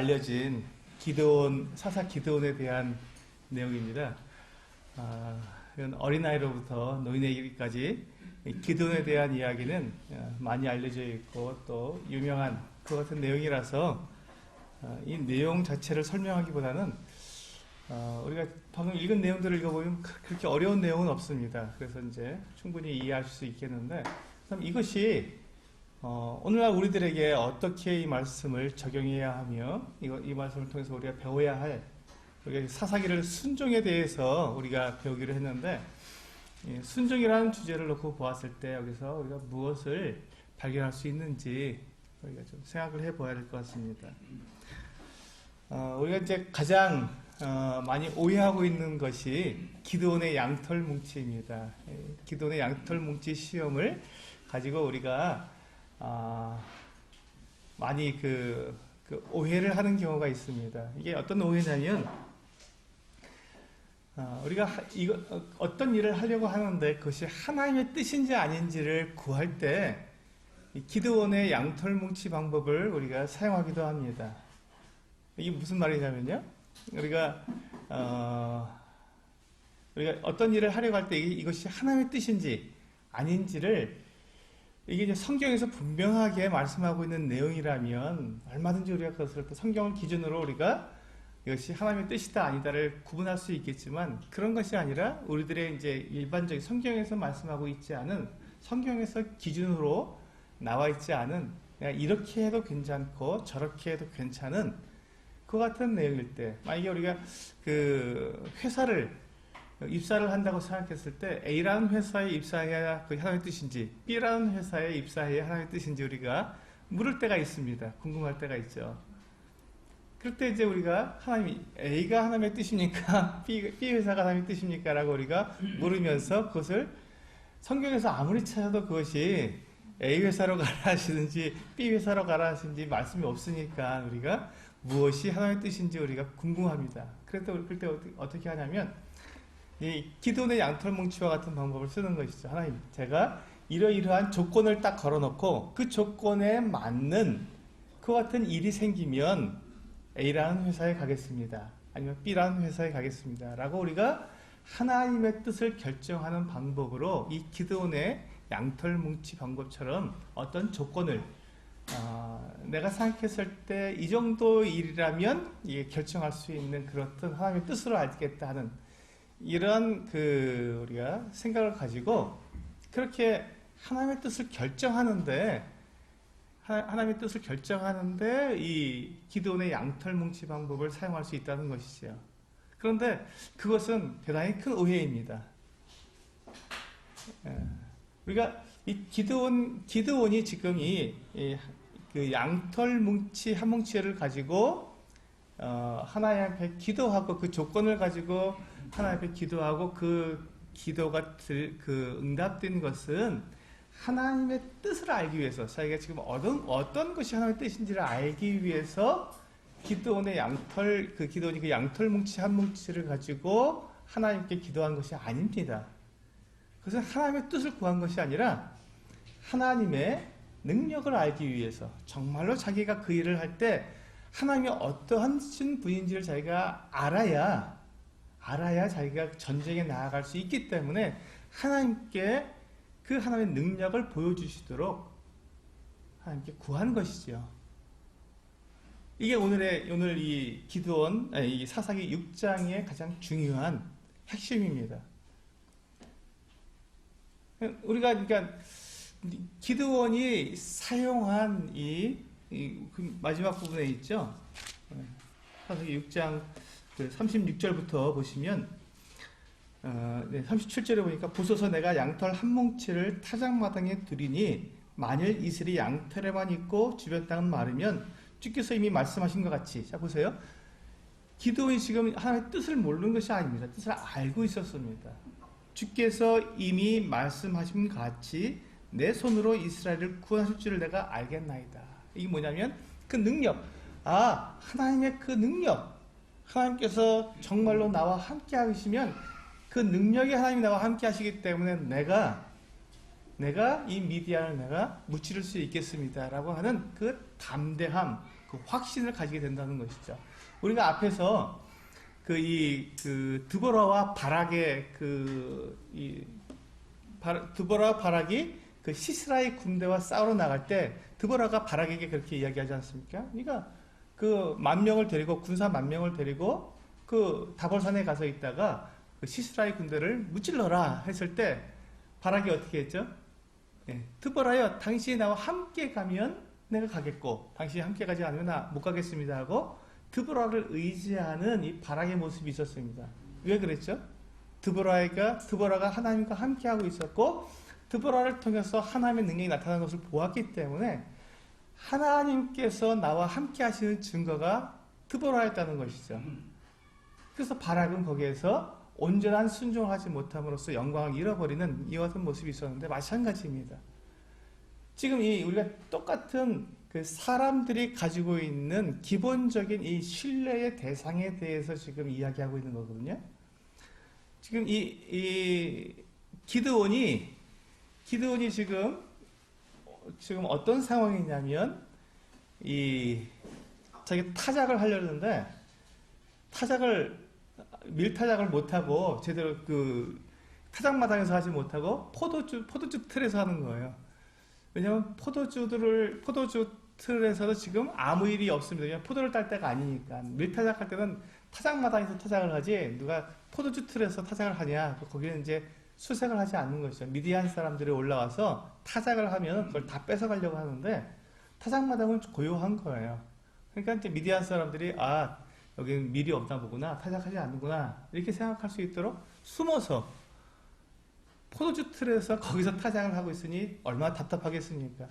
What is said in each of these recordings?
알려진 기드온, 사사 기드온에 대한 내용입니다. 이건 어린아이로부터 노인에게까지 기드온에 대한 이야기는 많이 알려져 있고 또 유명한 그 같은 내용이라서 이 내용 자체를 설명하기보다는 우리가 방금 읽은 내용들을 읽어보면 그렇게 어려운 내용은 없습니다. 그래서 이제 충분히 이해하실 수 있겠는데, 그럼 이것이 오늘날 우리들에게 어떻게 이 말씀을 적용해야 하며 이 말씀을 통해서 우리가 배워야 할 우리가 사사기를 순종에 대해서 우리가 배우기로 했는데, 순종이라는 주제를 놓고 보았을 때 여기서 우리가 무엇을 발견할 수 있는지 우리가 좀 생각을 해봐야 될 것 같습니다. 우리가 이제 가장 많이 오해하고 있는 것이 기드온의 양털 뭉치입니다. 기드온의 양털 뭉치 시험을 가지고 우리가 많이 그 오해를 하는 경우가 있습니다. 이게 어떤 오해냐면, 우리가 어떤 일을 하려고 하는데 그것이 하나님의 뜻인지 아닌지를 구할 때 기드온의 양털 뭉치 방법을 우리가 사용하기도 합니다. 이게 무슨 말이냐면요, 우리가 어떤 일을 하려고 할 때 이것이 하나님의 뜻인지 아닌지를 이게 이제 성경에서 분명하게 말씀하고 있는 내용이라면 얼마든지 우리가 그것을 또 성경을 기준으로 우리가 이것이 하나님의 뜻이다 아니다를 구분할 수 있겠지만, 그런 것이 아니라 우리들의 이제 일반적인 성경에서 말씀하고 있지 않은, 성경에서 기준으로 나와 있지 않은, 이렇게 해도 괜찮고 저렇게 해도 괜찮은 그 같은 내용일 때, 만약에 우리가 그 회사를 입사를 한다고 생각했을 때 A라는 회사에 입사해야 그 하나님의 뜻인지 B라는 회사에 입사해야 하나님의 뜻인지 우리가 물을 때가 있습니다. 궁금할 때가 있죠. 그럴 때 이제 우리가 A가 하나님의 뜻입니까? B 회사가 하나님의 뜻입니까? 라고 우리가 물으면서 그것을 성경에서 아무리 찾아도 그것이 A 회사로 가라 하시든지 B 회사로 가라 하시든지 말씀이 없으니까 우리가 무엇이 하나님의 뜻인지 우리가 궁금합니다. 그럴 때 어떻게 하냐면 이 기드온의 양털 뭉치와 같은 방법을 쓰는 것이죠. 하나님, 제가 이러이러한 조건을 딱 걸어놓고 그 조건에 맞는 그 같은 일이 생기면 A라는 회사에 가겠습니다. 아니면 B라는 회사에 가겠습니다. 라고 우리가 하나님의 뜻을 결정하는 방법으로 이 기드온의 양털 뭉치 방법처럼 어떤 조건을 내가 생각했을 때 이 정도 일이라면 이게 결정할 수 있는 그런 하나님의 뜻으로 알겠다 하는 이런 우리가 생각을 가지고 그렇게 하나님의 뜻을 결정하는데 이 기드온의 양털 뭉치 방법을 사용할 수 있다는 것이죠. 그런데 그것은 대단히 큰 오해입니다. 우리가 이 기드온이 지금 그 양털 뭉치 한 뭉치를 가지고 하나님 앞에 기도하고 그 조건을 가지고 하나님 앞에 기도하고 그 기도가 응답된 것은 하나님의 뜻을 알기 위해서, 자기가 지금 어떤 것이 하나님의 뜻인지를 알기 위해서 기드온이 그 양털 뭉치 한 뭉치를 가지고 하나님께 기도한 것이 아닙니다. 그것은 하나님의 뜻을 구한 것이 아니라 하나님의 능력을 알기 위해서, 정말로 자기가 그 일을 할 때 하나님이 어떠한 분인지를 자기가 알아야 자기가 전쟁에 나아갈 수 있기 때문에 하나님께 그 하나님의 능력을 보여주시도록 하나님께 구한 것이죠. 이게 오늘 이 기드온, 이 사사기 6장의 가장 중요한 핵심입니다. 우리가 그러니까 기드온이 사용한 그 마지막 부분에 있죠. 사사기 6장 36절부터 보시면 37절에 보니까 보소서 내가 양털 한 뭉치를 타작마당에 두리니 만일 이슬이 양털에만 있고 주변 땅은 마르면 주께서 이미 말씀하신 것 같이. 자 보세요. 기드온이 지금 하나님의 뜻을 모르는 것이 아닙니다. 뜻을 알고 있었습니다. 주께서 이미 말씀하신 것 같이 내 손으로 이스라엘을 구하실 줄을 내가 알겠나이다. 이게 뭐냐면 그 능력, 하나님의 그 능력, 하나님께서 정말로 나와 함께 하시면 그 능력이 하나님이 나와 함께 하시기 때문에 내가 이 미디안을 내가 무찌를 수 있겠습니다 라고 하는 그 담대함, 그 확신을 가지게 된다는 것이죠. 우리가 앞에서 드보라와 바락의 드보라와 바락이 그 시스라의 군대와 싸우러 나갈 때 드보라가 바락에게 그렇게 이야기하지 않습니까? 그러니까 그 10,000명을 데리고 군사 10,000명을 데리고 그 다볼산에 가서 있다가 그 시스라의 군대를 무찔러라 했을 때 바락이 어떻게 했죠? 드보라여, 당신이 나와 함께 가면 내가 가겠고 당신이 함께 가지 않으면 나 못 가겠습니다 하고 드보라를 의지하는 이 바락의 모습이 있었습니다. 왜 그랬죠? 드보라가 하나님과 함께 하고 있었고 드보라를 통해서 하나님의 능력이 나타나는 것을 보았기 때문에 하나님께서 나와 함께 하시는 증거가 드보라였다는 것이죠. 그래서 바락은 거기에서 온전한 순종을 하지 못함으로써 영광을 잃어버리는 이와 같은 모습이 있었는데 마찬가지입니다. 지금 우리가 똑같은 그 사람들이 가지고 있는 기본적인 이 신뢰의 대상에 대해서 지금 이야기하고 있는 거거든요. 지금 기드온이 지금 어떤 상황이냐면 자기 타작을 하려는데 밀타작을 못하고 제대로 그 타작마당에서 하지 못하고 포도주 틀에서 하는 거예요. 왜냐면 포도주 틀에서도 지금 아무 일이 없습니다. 그냥 포도를 딸 때가 아니니까. 밀타작 할 때는 타작마당에서 타작을 하지 누가 포도주 틀에서 타작을 하냐. 거기는 이제 수색을 하지 않는 것이죠. 미디안 사람들이 올라와서 타작을 하면 그걸 다 뺏어가려고 하는데 타작마당은 고요한 거예요. 그러니까 이제 미디안 사람들이 여기는 밀이 없나 보구나, 타작하지 않는구나 이렇게 생각할 수 있도록 숨어서 포도주 틀에서 거기서 타작을 하고 있으니 얼마나 답답하겠습니까?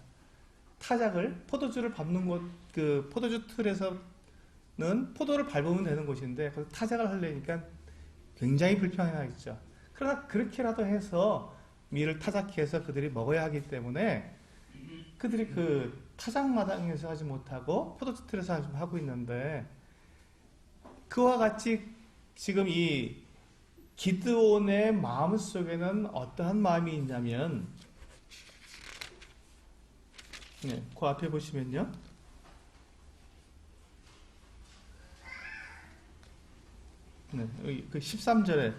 포도주를 밟는 곳, 그 포도주 틀에서는 포도를 밟으면 되는 곳인데 거기서 타작을 하려니까 굉장히 불편하겠죠. 그러나 그렇게라도 해서 밀을 타작해서 그들이 먹어야 하기 때문에 그들이 그 타작마당에서 하지 못하고 포도주 틀에서 하고 있는데 그와 같이 지금 이 기드온의 마음속에는 어떠한 마음이 있냐면 그 앞에 보시면요. 그 13절에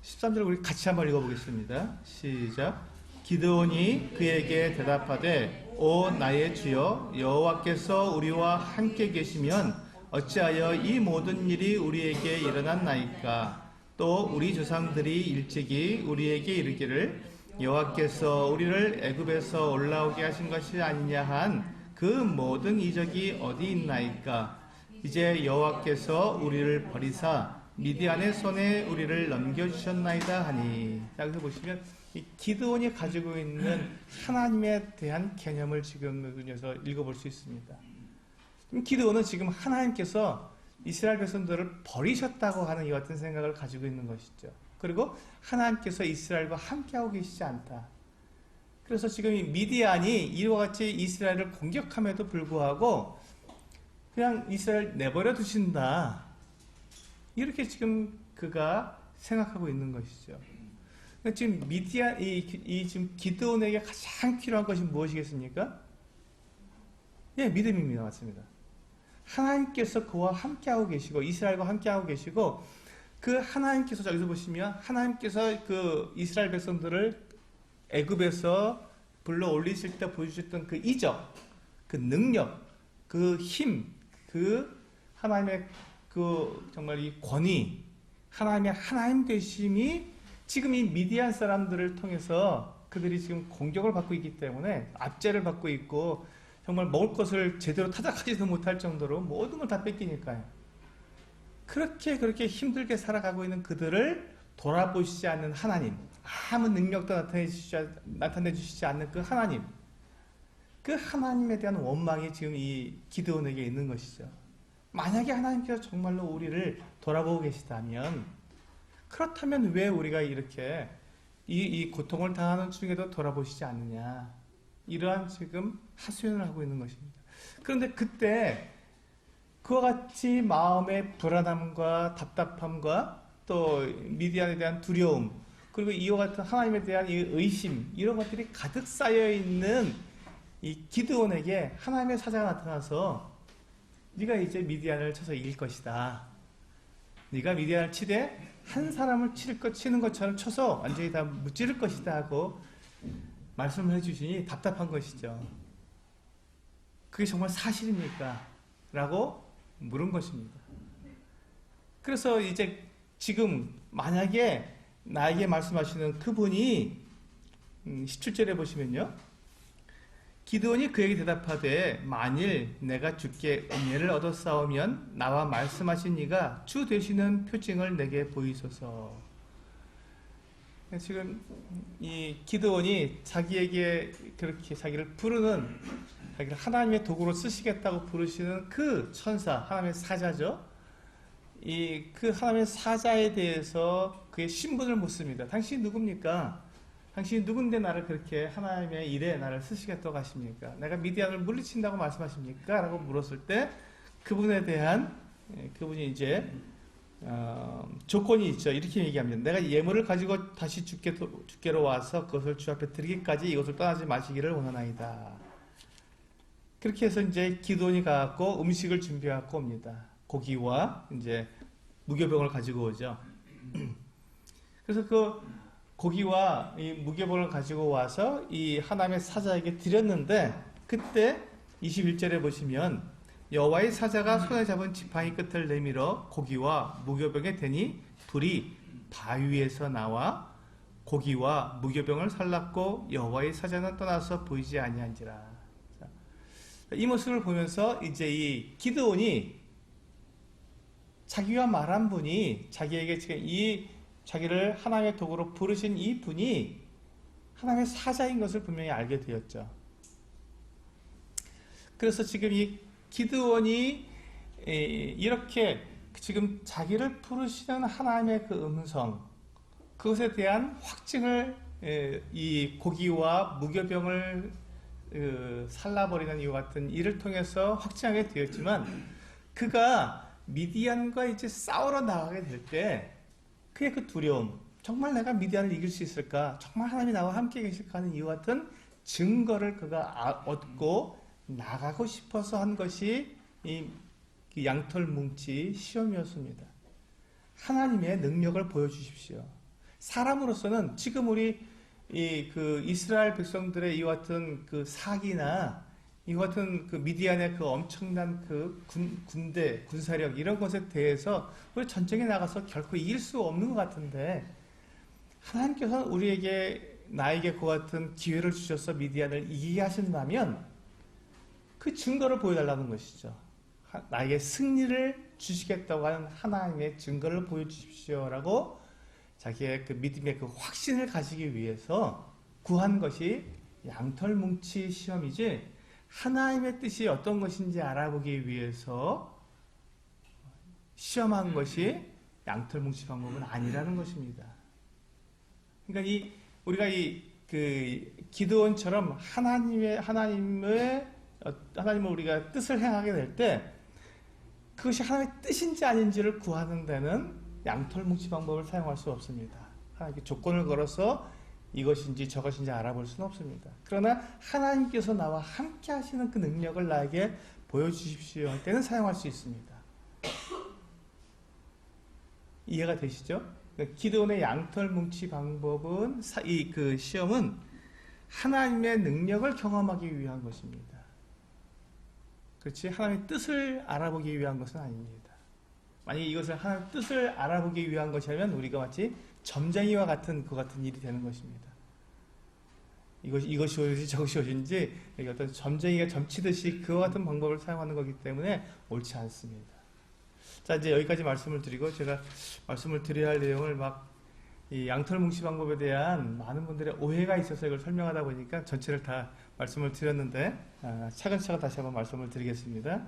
13절 우리 같이 한번 읽어보겠습니다. 시작. 기드온이 그에게 대답하되 오 나의 주여 여호와께서 우리와 함께 계시면 어찌하여 이 모든 일이 우리에게 일어났나이까. 또 우리 조상들이 일찍이 우리에게 이르기를 여호와께서 우리를 애굽에서 올라오게 하신 것이 아니냐 한 그 모든 이적이 어디 있나이까. 이제 여호와께서 우리를 버리사 미디안의 손에 우리를 넘겨주셨나이다 하니. 여기서 보시면 이 기드온이 가지고 있는 하나님에 대한 개념을 지금 여기서 읽어볼 수 있습니다. 기드온은 지금 하나님께서 이스라엘 백성들을 버리셨다고 하는 이 같은 생각을 가지고 있는 것이죠. 그리고 하나님께서 이스라엘과 함께하고 계시지 않다. 그래서 지금 이 미디안이 이와 같이 이스라엘을 공격함에도 불구하고 그냥 이스라엘 내버려 두신다. 이렇게 지금 그가 생각하고 있는 것이죠. 지금 지금 기드온에게 가장 필요한 것이 무엇이겠습니까? 믿음입니다. 맞습니다. 하나님께서 그와 함께하고 계시고 이스라엘과 함께하고 계시고 그 하나님께서 여기서 보시면 하나님께서 그 이스라엘 백성들을 애굽에서 불러 올리실 때 보여주셨던 그 이적, 그 능력, 그 힘, 그 하나님의 그 정말 이 권위, 하나님의 하나님 되심이 지금 이 미디안 사람들을 통해서 그들이 지금 공격을 받고 있기 때문에 압제를 받고 있고 정말 먹을 것을 제대로 타작하지도 못할 정도로 모든 걸 다 뺏기니까요. 그렇게 힘들게 살아가고 있는 그들을 돌아보시지 않는 하나님, 아무 능력도 나타내주시지 않는 그 하나님, 그 하나님에 대한 원망이 지금 이 기드온에게 있는 것이죠. 만약에 하나님께서 정말로 우리를 돌아보고 계시다면, 그렇다면 왜 우리가 이렇게 이 고통을 당하는 중에도 돌아보시지 않느냐, 이러한 지금 하소연을 하고 있는 것입니다. 그런데 그때 그와 같이 마음의 불안함과 답답함과 또 미디안에 대한 두려움, 그리고 이와 같은 하나님에 대한 이 의심, 이런 것들이 가득 쌓여 있는 이 기드온에게 하나님의 사자가 나타나서 네가 이제 미디안을 쳐서 이길 것이다. 네가 미디안을 치되 한 사람을 치는 것처럼 쳐서 완전히 다 무찌를 것이다 하고 말씀을 해주시니 답답한 것이죠. 그게 정말 사실입니까? 라고 물은 것입니다. 그래서 이제 지금 만약에 나에게 말씀하시는 그분이 17절에 보시면요. 기드온이 그에게 대답하되 만일 내가 주께 은혜를 얻어 싸우면 나와 말씀하신 이가 주 되시는 표징을 내게 보이소서. 지금 이 기드온이 자기에게 그렇게 자기를 부르는, 자기를 하나님의 도구로 쓰시겠다고 부르시는 그 천사, 하나님의 사자죠. 그 하나님의 사자에 대해서 그의 신분을 묻습니다. 당신이 누굽니까? 당신이 누군데 나를 그렇게 하나님의 일에 나를 쓰시겠다고 하십니까? 내가 미디안을 물리친다고 말씀하십니까? 라고 물었을 때 그분에 대한, 그분이 이제 조건이 있죠. 이렇게 얘기합니다. 내가 예물을 가지고 다시 주께로 와서 그것을 주 앞에 드리기까지 이것을 떠나지 마시기를 원하나이다. 그렇게 해서 이제 기드온이 가갖고 음식을 준비해갖고 옵니다. 고기와 이제 무교병을 가지고 오죠. 그래서 그 고기와 이 무교병을 가지고 와서 이 하나님의 사자에게 드렸는데, 그때 21절에 보시면 여호와의 사자가 손에 잡은 지팡이 끝을 내밀어 고기와 무교병에 대니 둘이 바위에서 나와 고기와 무교병을 살랐고 여호와의 사자는 떠나서 보이지 아니한지라. 이 모습을 보면서 이제 이 기드온이 자기와 말한 분이, 자기에게 지금 자기를 하나님의 도구로 부르신 이 분이 하나님의 사자인 것을 분명히 알게 되었죠. 그래서 지금 이 기드온이 이렇게 지금 자기를 부르시는 하나님의 그 음성, 그것에 대한 확증을 이 고기와 무교병을 살라버리는 이와 같은 일을 통해서 확증하게 되었지만, 그가 미디안과 이제 싸우러 나가게 될 때 그의 그 두려움, 정말 내가 미디안을 이길 수 있을까? 정말 하나님이 나와 함께 계실까? 하는 이와 같은 증거를 그가 얻고 나가고 싶어서 한 것이 이 양털 뭉치 시험이었습니다. 하나님의 능력을 보여주십시오. 사람으로서는 지금 우리 그 이스라엘 백성들의 이와 같은 그 사기나 이와 같은 그 미디안의 그 엄청난 그 군대, 군사력 이런 것에 대해서 우리 전쟁에 나가서 결코 이길 수 없는 것 같은데, 하나님께서는 나에게 그 같은 기회를 주셔서 미디안을 이기게 하신다면 그 증거를 보여달라는 것이죠. 나에게 승리를 주시겠다고 하는 하나님의 증거를 보여주십시오라고 자기의 그 믿음의 그 확신을 가지기 위해서 구한 것이 양털뭉치 시험이지, 하나님의 뜻이 어떤 것인지 알아보기 위해서 시험한 것이 양털뭉치 방법은 아니라는 것입니다. 그러니까 우리가 그 기드온처럼 하나님을 우리가 뜻을 행하게 될 때 그것이 하나님의 뜻인지 아닌지를 구하는 데는 양털뭉치 방법을 사용할 수 없습니다. 하나님께 조건을 걸어서 이것인지 저것인지 알아볼 수는 없습니다. 그러나 하나님께서 나와 함께 하시는 그 능력을 나에게 보여주십시오 할 때는 사용할 수 있습니다. 이해가 되시죠? 기드온의 양털뭉치 방법은, 그 시험은 하나님의 능력을 경험하기 위한 것입니다. 그렇지? 하나님의 뜻을 알아보기 위한 것은 아닙니다. 만약에 이것을 하나님의 뜻을 알아보기 위한 것이라면 우리가 마치 점쟁이와 같은 그 같은 일이 되는 것입니다. 이것이 옳은지 저것이 옳은지 어떤 점쟁이가 점치듯이 그와 같은 방법을 사용하는 거기 때문에 옳지 않습니다. 자, 이제 여기까지 말씀을 드리고, 제가 말씀을 드려야 할 내용을 이 양털뭉치 방법에 대한 많은 분들의 오해가 있어서 이걸 설명하다 보니까 전체를 다 말씀을 드렸는데, 차근차근 다시 한번 말씀을 드리겠습니다.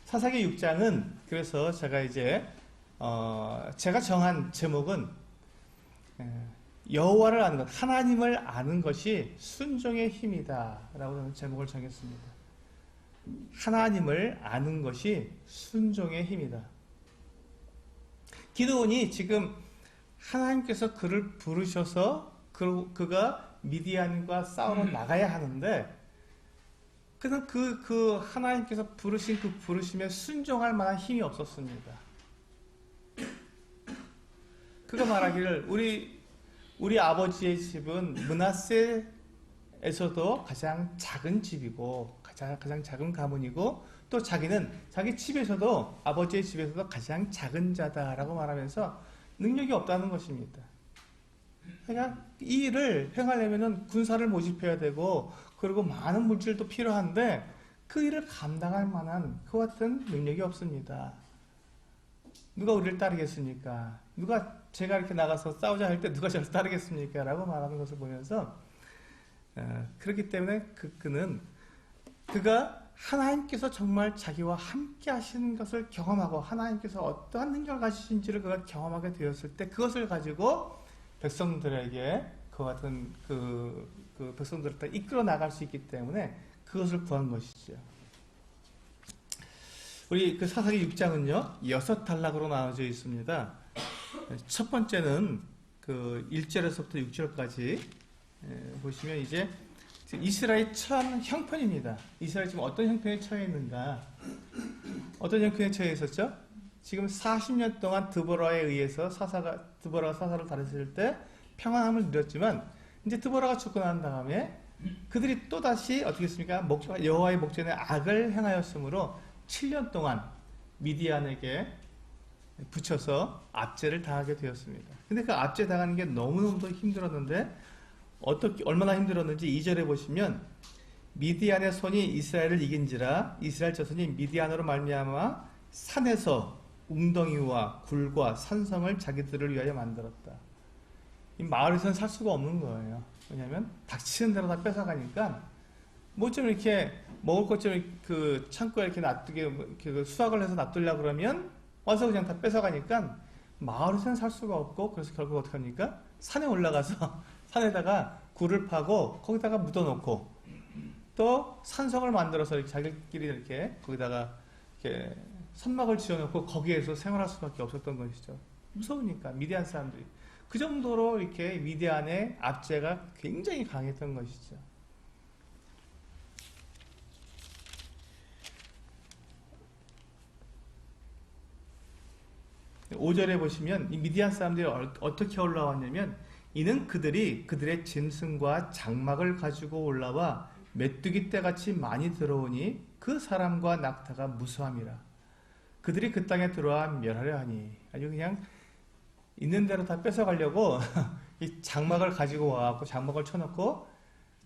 사사기 6장은 그래서 제가 이제 제가 정한 제목은 여호와를 아는 것, 하나님을 아는 것이 순종의 힘이다 라고 저는 제목을 정했습니다. 하나님을 아는 것이 순종의 힘이다. 기드온이 지금 하나님께서 그를 부르셔서 그가 미디안과 싸우러 나가야 하는데, 그는 그 하나님께서 부르신 그 부르심에 순종할 만한 힘이 없었습니다. 그가 말하기를 우리 아버지의 집은 므낫세에서도 가장 작은 집이고 가장 작은 가문이고 또 자기는 자기 집에서도 아버지의 집에서도 가장 작은 자다라고 말하면서 능력이 없다는 것입니다. 그러니까 이 일을 행하려면 군사를 모집해야 되고 그리고 많은 물질도 필요한데 그 일을 감당할 만한 그와 같은 능력이 없습니다. 누가 우리를 따르겠습니까? 제가 이렇게 나가서 싸우자 할 때 누가 저를 따르겠습니까? 라고 말하는 것을 보면서 그렇기 때문에 그가 하나님께서 정말 자기와 함께 하시는 것을 경험하고 하나님께서 어떠한 능력을 가지신지를 그가 경험하게 되었을 때 그것을 가지고 백성들에게 그와 같은 그 백성들을 다 이끌어 나갈 수 있기 때문에 그것을 구한 것이죠. 우리 그 사사기 6장은요 6단락으로 나눠져 있습니다. 첫 번째는 그 1절에서부터 6절까지 보시면 이제 이스라엘 처한 형편입니다. 이스라엘 지금 어떤 형편에 처해 있는가? 어떤 형편에 처해 있었죠? 지금 40년 동안 드보라에 의해서 드보라가 사사를 다스릴 때 평안함을 누렸지만 이제 드보라가 죽고 난 다음에 그들이 또다시 어떻게 했습니까? 여호와의 목전에 악을 행하였으므로 7년 동안 미디안에게 붙여서 압제를 당하게 되었습니다. 근데 그 압제 당하는 게 너무너무 힘들었는데 얼마나 힘들었는지 2절에 보시면 미디안의 손이 이스라엘을 이긴지라 이스라엘 자손이 미디안으로 말미암아 산에서 웅덩이와 굴과 산성을 자기들을 위하여 만들었다. 이 마을에서는 살 수가 없는 거예요. 왜냐하면 닥치는 대로 다 뺏어가니까 뭐 좀 이렇게 먹을 것 좀 그 창고에 이렇게 놔두게 수확을 해서 놔두려고 그러면 와서 그냥 다 뺏어가니까 마을에서는 살 수가 없고 그래서 결국 어떻게 합니까? 산에 올라가서 산에다가 굴을 파고 거기다가 묻어놓고 또 산성을 만들어서 이렇게 자기들끼리 이렇게 거기다가 이렇게 선막을 지어놓고 거기에서 생활할 수밖에 없었던 것이죠. 무서우니까 미디안 사람들이 그 정도로 이렇게 미디안의 압제가 굉장히 강했던 것이죠. 5절에 보시면 이 미디안 사람들이 어떻게 올라왔냐면 이는 그들의 짐승과 장막을 가지고 올라와 메뚜기 떼같이 많이 들어오니 그 사람과 낙타가 무수함이라. 그들이 그 땅에 들어와 멸하려 하니 아주 그냥 있는 대로 다 뺏어가려고 이 장막을 가지고 와갖고 장막을 쳐놓고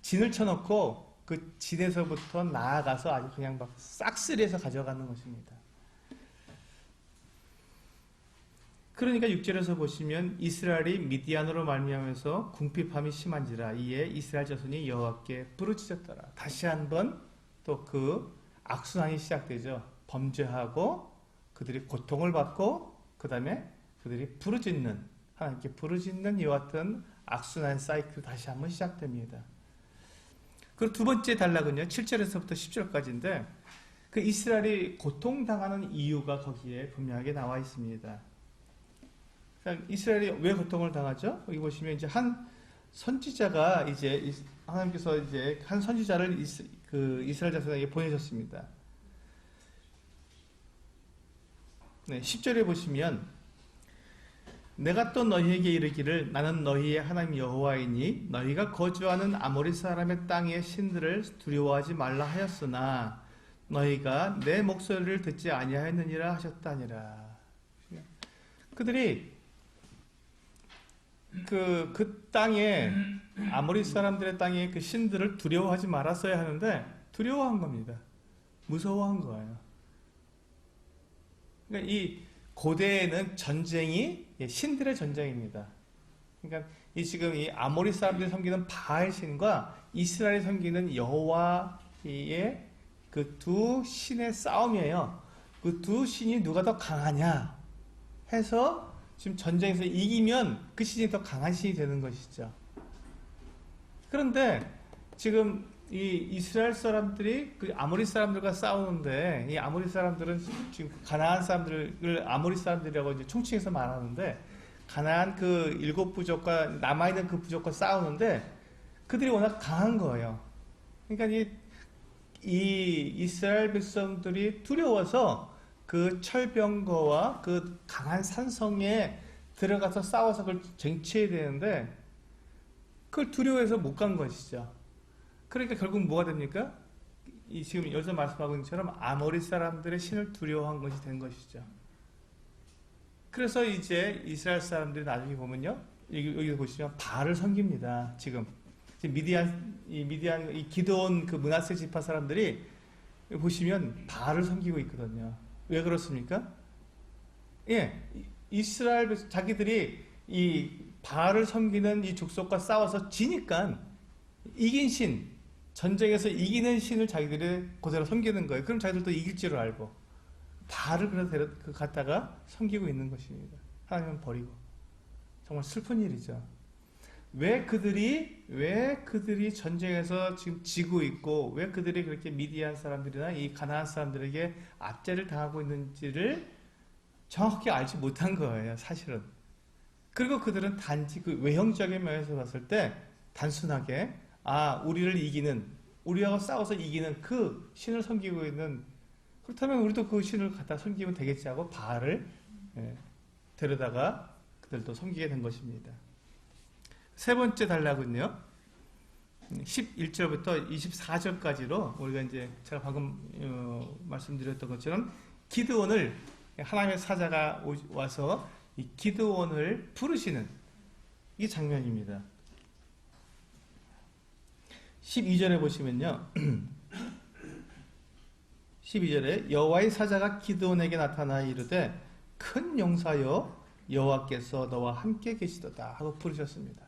진을 쳐놓고 그 진에서부터 나아가서 아주 그냥 막 싹쓸이해서 가져가는 것입니다. 그러니까 6절에서 보시면 이스라엘이 미디안으로 말미암아서 궁핍함이 심한지라 이에 이스라엘 자손이 여호와께 부르짖었더라. 다시 한번 또 그 악순환이 시작되죠. 범죄하고 그들이 고통을 받고 그 다음에 그들이 부르짖는 하나님께 부르짖는 이와 같은 악순환 사이클 다시 한번 시작됩니다. 그리고 두 번째 단락은요 7절에서부터 10절까지인데 그 이스라엘이 고통당하는 이유가 거기에 분명하게 나와 있습니다. 이스라엘이 왜 고통을 당하죠? 여기 보시면 이제 한 선지자가 이제 하나님께서 이제 한 선지자를 이스라엘 자손에게 보내셨습니다. 네, 10절에 보시면 내가 또 너희에게 이르기를 나는 너희의 하나님 여호와이니 너희가 거주하는 아모리 사람의 땅의 신들을 두려워하지 말라 하였으나 너희가 내 목소리를 듣지 아니하였느니라 하셨다니라. 그들이 그 땅에 아모리 사람들의 땅에 그 신들을 두려워하지 말았어야 하는데 두려워한 겁니다. 무서워한 거예요. 그러니까 이 고대에는 전쟁이 신들의 전쟁입니다. 그러니까 지금 이 아모리 사람들이 섬기는 바알 신과 이스라엘이 섬기는 여호와의 그 두 신의 싸움이에요. 그 두 신이 누가 더 강하냐 해서 지금 전쟁에서 이기면 그 신이 더 강한 신이 되는 것이죠. 그런데 지금 이 이스라엘 사람들이 그 아모리 사람들과 싸우는데 이 아모리 사람들은 지금 가나안 사람들을 아모리 사람들이라고 이제 총칭해서 말하는데 가나안 그 7부족과 남아있는 그 부족과 싸우는데 그들이 워낙 강한 거예요. 그러니까 이 이스라엘 백성들이 두려워서 그 철병거와 그 강한 산성에 들어가서 싸워서 그걸 쟁취해야 되는데 그걸 두려워해서 못 간 것이죠. 그러니까 결국 뭐가 됩니까? 이 지금 여기서 말씀하고 있는 것처럼 아모리 사람들의 신을 두려워한 것이 된 것이죠. 그래서 이제 이스라엘 사람들이 나중에 보면요, 여기 보시면 바알을 섬깁니다. 지금 미디안 이 기드온 그 므낫세 지파 사람들이 보시면 바알을 섬기고 있거든요. 왜 그렇습니까? 예, 이스라엘 자기들이 이 바알을 섬기는 이 족속과 싸워서 지니까 이긴 신, 전쟁에서 이기는 신을 자기들이 그대로 섬기는 거예요. 그럼 자기들도 이길 줄 알고 바알을 그래서 갖다가 섬기고 있는 것입니다. 하나님은 버리고. 정말 슬픈 일이죠. 왜 그들이 전쟁에서 지금 지고 있고 왜 그들이 그렇게 미디안 사람들이나 이 가나안 사람들에게 압제를 당하고 있는지를 정확히 알지 못한 거예요, 사실은. 그리고 그들은 단지 그 외형적인 면에서 봤을 때 단순하게 우리하고 싸워서 이기는 그 신을 섬기고 있는, 그렇다면 우리도 그 신을 갖다 섬기면 되겠지 하고 바알을 데려다가 그들도 섬기게 된 것입니다. 세 번째 단락은요, 11절부터 24절까지로 우리가 이제 제가 방금 말씀드렸던 것처럼 기드온을 하나님의 사자가 와서 이 기드온을 부르시는 이 장면입니다. 12절에 보시면요, 12절에 여호와의 사자가 기드온에게 나타나 이르되 큰 용사여 여호와께서 너와 함께 계시도다 하고 부르셨습니다.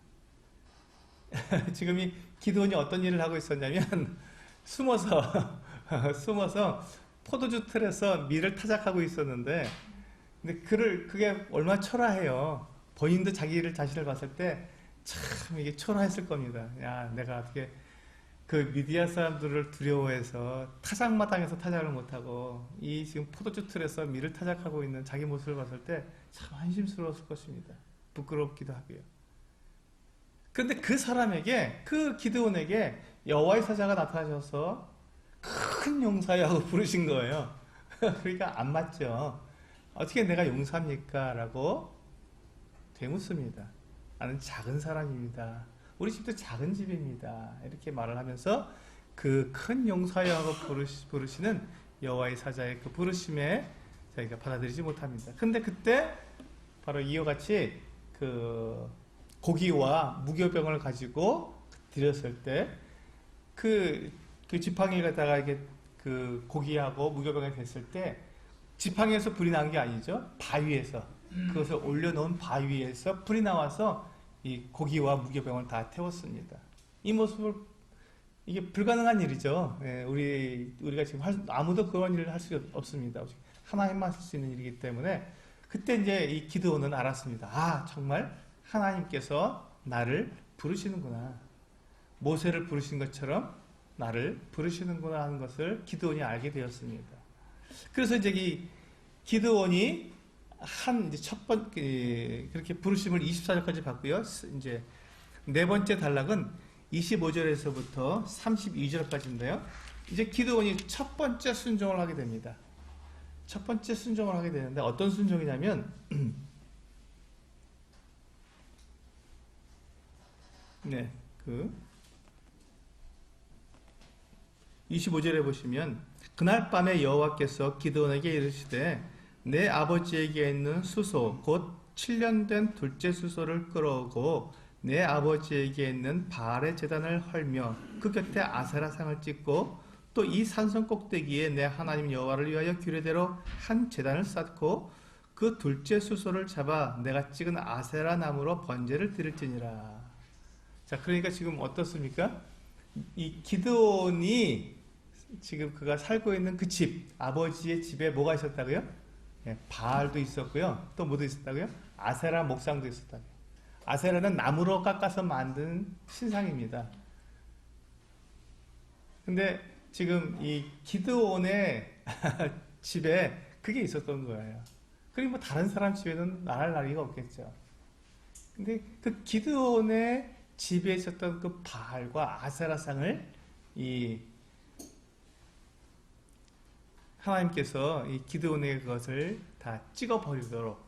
지금 이 기드온이 어떤 일을 하고 있었냐면 숨어서 포도주 틀에서 밀을 타작하고 있었는데, 근데 그게 얼마나 초라해요. 본인도 자신을 봤을 때 참 이게 초라했을 겁니다. 야, 내가 어떻게 그 미디안 사람들을 두려워해서 타작마당에서 타작을 못하고 이 지금 포도주 틀에서 밀을 타작하고 있는 자기 모습을 봤을 때 참 한심스러웠을 것입니다. 부끄럽기도 하고요. 그런데 그 사람에게, 그 기드온에게 여호와의 사자가 나타나셔서 큰 용사여 하고 부르신 거예요. 그러니까 안 맞죠. 어떻게 내가 용사입니까? 라고 되묻습니다. 나는 작은 사람입니다. 우리 집도 작은 집입니다. 이렇게 말을 하면서 그 큰 용사여 하고 부르시는 여호와의 사자의 그 부르심에 저희가 받아들이지 못합니다. 근데 그때 바로 이와 같이 그 고기와 무교병을 가지고 드렸을 때 그 지팡이를 갖다가 이게 그 고기하고 무교병이 됐을 때 지팡이에서 불이 난 게 아니죠. 바위에서 그것을 올려놓은 바위에서 불이 나와서 이 고기와 무교병을 다 태웠습니다. 이 모습을, 이게 불가능한 일이죠. 예, 우리가 지금 아무도 그런 일을 할 수 없습니다. 하나님만 할 수 있는 일이기 때문에 그때 이제 이 기드온은 알았습니다. 정말 하나님께서 나를 부르시는구나. 모세를 부르신 것처럼 나를 부르시는구나 하는 것을 기드온이 알게 되었습니다. 그래서 이제 이 기드온이 이제 그렇게 부르심을 24절까지 받고요. 이제 네 번째 단락은 25절에서부터 32절까지인데요. 이제 기드온이 첫 번째 순종을 하게 됩니다. 첫 번째 순종을 하게 되는데 어떤 순종이냐면 네, 25절에 보시면 그날 밤에 여호와께서 기드온에게 이르시되 내 아버지에게 있는 수소 곧 7년 된 둘째 수소를 끌어오고 내 아버지에게 있는 바알의 제단을 헐며 그 곁에 아세라상을 찍고 또 이 산성 꼭대기에 내 하나님 여호와를 위하여 규례대로 한 제단을 쌓고 그 둘째 수소를 잡아 내가 찍은 아세라 나무로 번제를 드릴지니라. 자, 그러니까 지금 어떻습니까? 이 기드온이 지금 그가 살고 있는 그 집, 아버지의 집에 뭐가 있었다고요? 예, 바알도 있었고요. 또 뭐도 있었다고요? 아세라 목상도 있었다고요. 아세라는 나무로 깎아서 만든 신상입니다. 근데 지금 이 기드온의 집에 그게 있었던 거예요. 그리고 뭐 다른 사람 집에는 나갈 나리가 없겠죠. 근데 그 기드온의 집에 있었던 그 바알과 아세라상을 이 하나님께서 이 기드온의 그것을 다 찍어버리도록,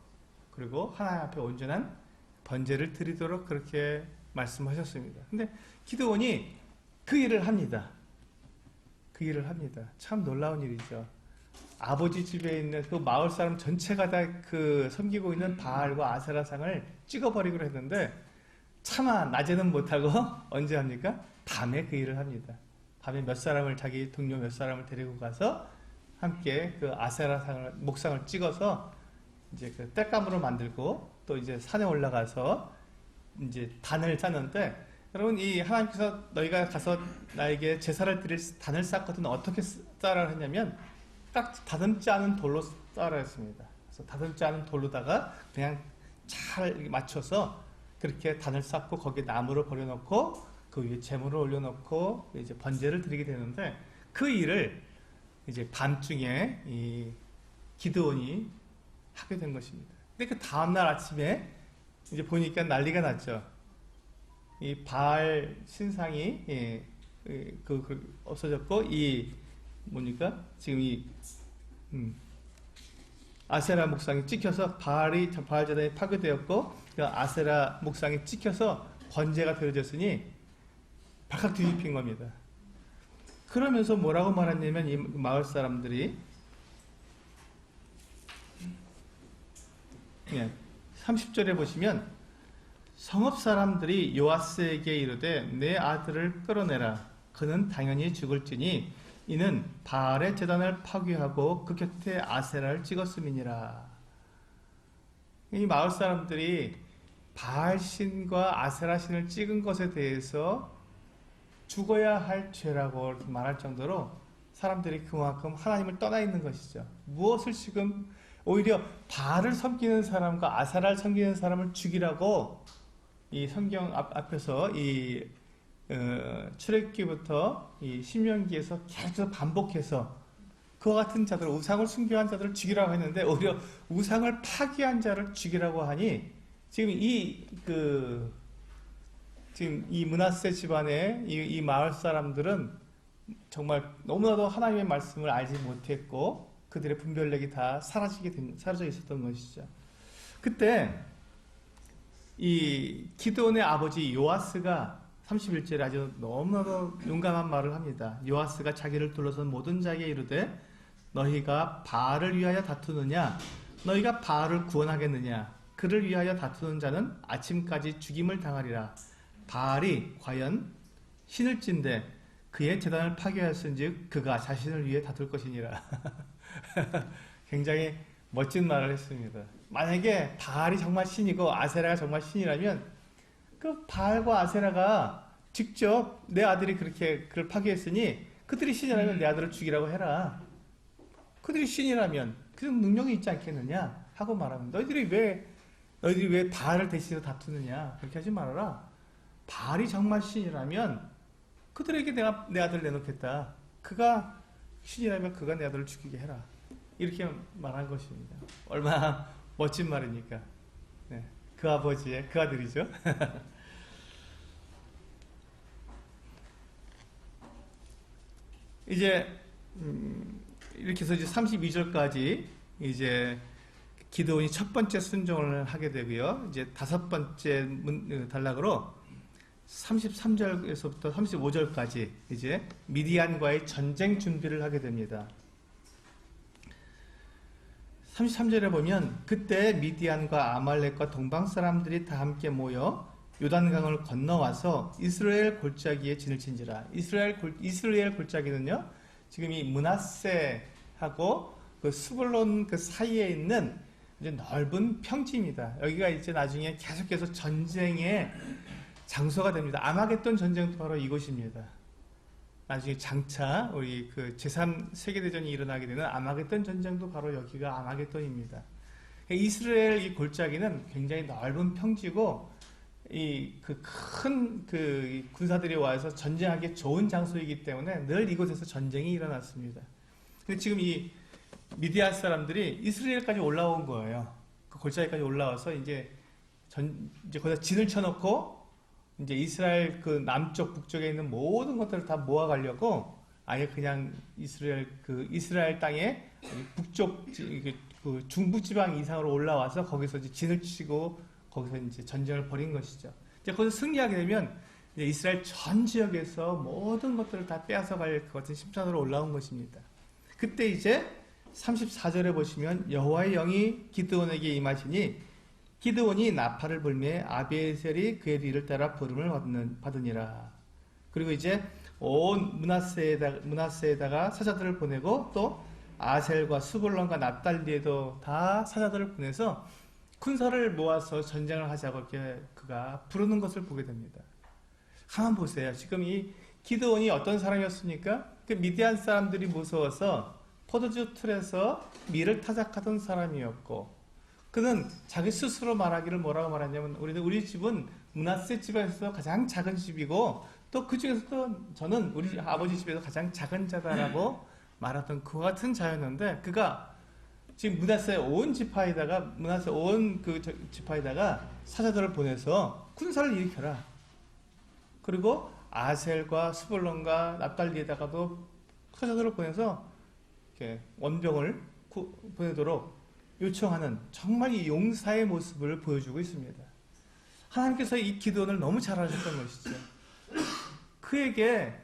그리고 하나님 앞에 온전한 번제를 드리도록 그렇게 말씀하셨습니다. 근데 기드온이 그 일을 합니다. 그 일을 합니다. 참 놀라운 일이죠. 아버지 집에 있는 그 마을 사람 전체가 다 그 섬기고 있는 바알과 아세라상을 찍어버리기로 했는데, 차마 낮에는 못하고 언제 합니까? 밤에 그 일을 합니다. 밤에 몇 사람을, 자기 동료 몇 사람을 데리고 가서 함께 그 아세라상을, 목상을 찍어서 이제 그 땔감으로 만들고, 또 이제 산에 올라가서 이제 단을 쌓는데, 여러분, 이 하나님께서 너희가 가서 나에게 제사를 드릴 단을 쌓거든 어떻게 쌓으라 했냐면, 딱 다듬지 않은 돌로 쌓으라 했습니다. 그래서 다듬지 않은 돌로다가 그냥 잘 맞춰서 그렇게 단을 쌓고, 거기에 나무를 버려놓고 그 위에 재물을 올려놓고 이제 번제를 드리게 되는데, 그 일을 이제 밤중에 이 기드온이 하게 된 것입니다. 근데 그 다음날 아침에 이제 보니까 난리가 났죠. 이 바알 신상이 없어졌고, 이 뭡니까? 지금 이 아세라 목상이 찍혀서 바알 제단이 파괴되었고, 그 아세라 목상이 찍혀서 번제가 드려졌으니 발칵 뒤집힌 겁니다. 그러면서 뭐라고 말했냐면, 이 마을 사람들이 30절에 보시면, 성읍 사람들이 요아스에게 이르되 내 아들을 끌어내라. 그는 당연히 죽을지니 이는 바알의 제단을 파괴하고 그 곁에 아세라를 찍었음이니라. 이 마을 사람들이 바알 신과 아세라 신을 찍은 것에 대해서 죽어야 할 죄라고 말할 정도로 사람들이 그만큼 하나님을 떠나 있는 것이죠. 무엇을 지금 오히려 바알을 섬기는 사람과 아세라를 섬기는 사람을 죽이라고 이 성경 앞에서 이 출애굽기부터 이 신명기에서 계속 반복해서 그와 같은 자들, 우상을 숭배한 자들을 죽이라고 했는데, 오히려 우상을 파괴한 자를 죽이라고 하니, 지금 지금 이 므낫세 집안의 이 마을 사람들은 정말 너무나도 하나님의 말씀을 알지 못했고, 그들의 분별력이 다 사라져 있었던 것이죠. 그때 이 기드온의 아버지 요아스가 31절에 아주 너무나도 용감한 말을 합니다. 요아스가 자기를 둘러선 모든 자에게 이르되 너희가 바알을 위하여 다투느냐? 너희가 바알을 구원하겠느냐? 그를 위하여 다투는 자는 아침까지 죽임을 당하리라. 바알이 과연 신을 찐데 그의 제단을 파괴하였은즉 그가 자신을 위해 다툴 것이니라. 굉장히 멋진 말을 했습니다. 만약에 바알이 정말 신이고 아세라가 정말 신이라면, 그 바알과 아세라가 직접 내 아들이 그렇게 그를 파괴했으니 그들이 신이라면 내 아들을 죽이라고 해라. 그들이 신이라면 그 능력이 있지 않겠느냐 하고 말하면, 너희들이 왜 바알을 대신해서 다투느냐, 그렇게 하지 말아라. 바알이 정말 신이라면 그들에게 내가 내 아들을 내놓겠다. 그가 신이라면 그가 내 아들을 죽이게 해라. 이렇게 말한 것입니다. 얼마나 멋진 말입니까? 네, 그 아버지의 그 아들이죠. 이제 이렇게 해서 이제 32절까지 이제 기드온이 첫 번째 순종을 하게 되고요. 이제 다섯 번째 단락으로 33절에서부터 35절까지 이제 미디안과의 전쟁 준비를 하게 됩니다. 33절에 보면, 그때 미디안과 아말렉과 동방 사람들이 다 함께 모여 요단강을 건너와서 이스라엘 골짜기에 진을 친지라. 이스라엘 골짜기는요, 지금 이 므낫세하고 그 스불론 그 사이에 있는 이제 넓은 평지입니다. 여기가 이제 나중에 계속해서 전쟁의 장소가 됩니다. 아마겟돈 전쟁도 바로 이곳입니다. 나중에 장차 우리 그 제3세계대전이 일어나게 되는 아마겟돈 전쟁도 바로 여기가 아마겟돈입니다. 이스라엘 이 골짜기는 굉장히 넓은 평지고, 이 그 큰 그 군사들이 와서 전쟁하기 좋은 장소이기 때문에 늘 이곳에서 전쟁이 일어났습니다. 근데 지금 이 미디안 사람들이 이스라엘까지 올라온 거예요. 그 골짜기까지 올라와서 이제 거기다 진을 쳐놓고 이제 이스라엘 그 남쪽 북쪽에 있는 모든 것들을 다 모아가려고 아예 그냥 이스라엘 땅에 북쪽 그 중부 지방 이상으로 올라와서 거기서 이제 진을 치고 거기서 이제 전쟁을 벌인 것이죠. 이제 거기서 승리하게 되면 이제 이스라엘 전 지역에서 모든 것들을 다 빼앗아갈 것 같은 심산으로 올라온 것입니다. 그때 이제 34절에 보시면 여호와의 영이 기드온에게 임하시니 기드온이 나팔을 불매 아비에셀이 그의 뒤를 따라 부름을 받으니라. 그리고 이제 온 므낫세에다가 사자들을 보내고 또 아셀과 스불론과 납달리에도 다 사자들을 보내서 군사를 모아서 전쟁을 하자고 이렇게 그가 부르는 것을 보게 됩니다. 한번 보세요. 지금 이 기드온이 어떤 사람이었습니까? 그 미디안 사람들이 무서워서 포도주 틀에서 밀을 타작하던 사람이었고, 그는 자기 스스로 말하기를 뭐라고 말하냐면 우리 집은 므낫세 집에서 가장 작은 집이고 또 그 중에서도 저는 우리 아버지 집에서 가장 작은 자다라고 말하던 그와 같은 자였는데, 그가 지금 므낫세 온 지파에다가 사자들을 보내서 군사를 일으켜라. 그리고 아셀과 스불론과 납달리에다가도 사자들을 보내서 이렇게 원병을 보내도록 요청하는 정말 이 용사의 모습을 보여주고 있습니다. 하나님께서 이 기드온을 너무 잘 아셨던 것이죠. 그에게